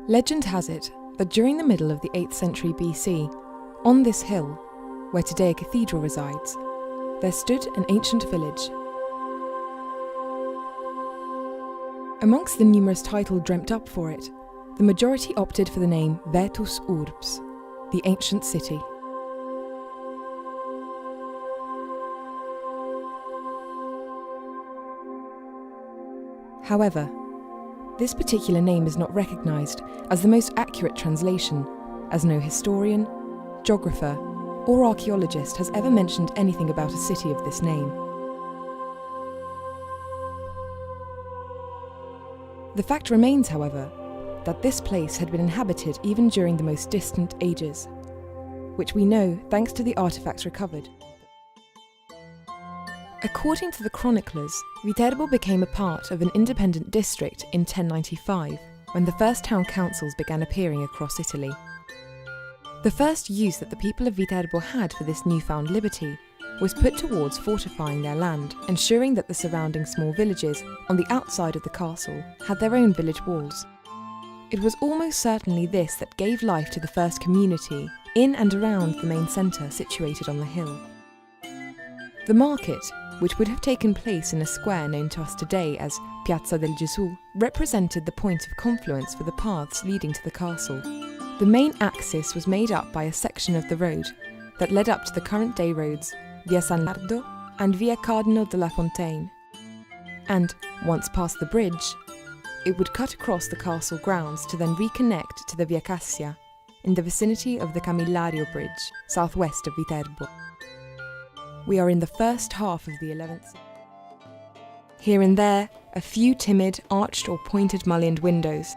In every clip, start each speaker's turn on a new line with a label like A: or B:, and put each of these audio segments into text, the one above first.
A: Legend has it that during the middle of the 8th century BC, on this hill, where today a cathedral resides, there stood an ancient village. Amongst the numerous titles dreamt up for it, the majority opted for the name Vetus Urbs, the ancient city. However, this particular name is not recognised as the most accurate translation, as no historian, geographer, or archaeologist has ever mentioned anything about a city of this name. The fact remains, however, that this place had been inhabited even during the most distant ages, which we know thanks to the artefacts recovered. According to the chroniclers, Viterbo became a part of an independent district in 1095, when the first town councils began appearing across Italy. The first use that the people of Viterbo had for this newfound liberty was put towards fortifying their land, ensuring that the surrounding small villages on the outside of the castle had their own village walls. It was almost certainly this that gave life to the first community in and around the main centre situated on the hill. The market, which would have taken place in a square known to us today as Piazza del Gesù, represented the point of confluence for the paths leading to the castle. The main axis was made up by a section of the road that led up to the current-day roads Via San Nardo and Via Cardinal della Fontaine. And, once past the bridge, it would cut across the castle grounds to then reconnect to the Via Cassia, in the vicinity of the Camillario Bridge, southwest of Viterbo. We are in the first half of the 11th century. Here and there, a few timid, arched or pointed mullioned windows.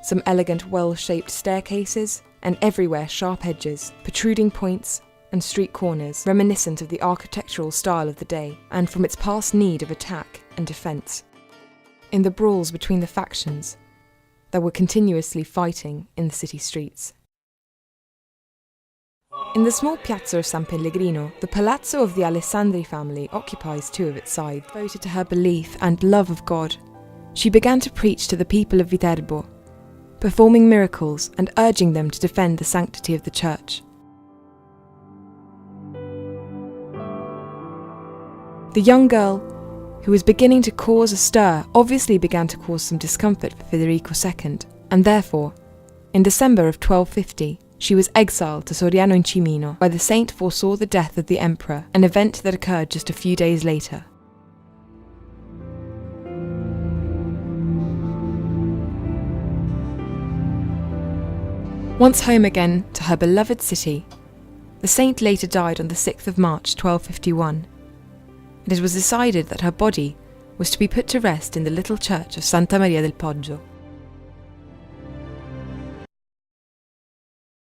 A: Some elegant, well-shaped staircases, and everywhere sharp edges, protruding points, and street corners, reminiscent of the architectural style of the day, and from its past need of attack and defence. In the brawls between the factions, there were continuously fighting in the city streets. In the small piazza of San Pellegrino, the palazzo of the Alessandri family occupies two of its sides. Devoted to her belief and love of God, she began to preach to the people of Viterbo, performing miracles and urging them to defend the sanctity of the church. The young girl, who was beginning to cause a stir, obviously began to cause some discomfort for Federico II, and therefore, in December of 1250, she was exiled to Soriano in Cimino, where the saint foresaw the death of the emperor, an event that occurred just a few days later. Once home again to her beloved city, the saint later died on the 6th of March 1251, and it was decided that her body was to be put to rest in the little church of Santa Maria del Poggio.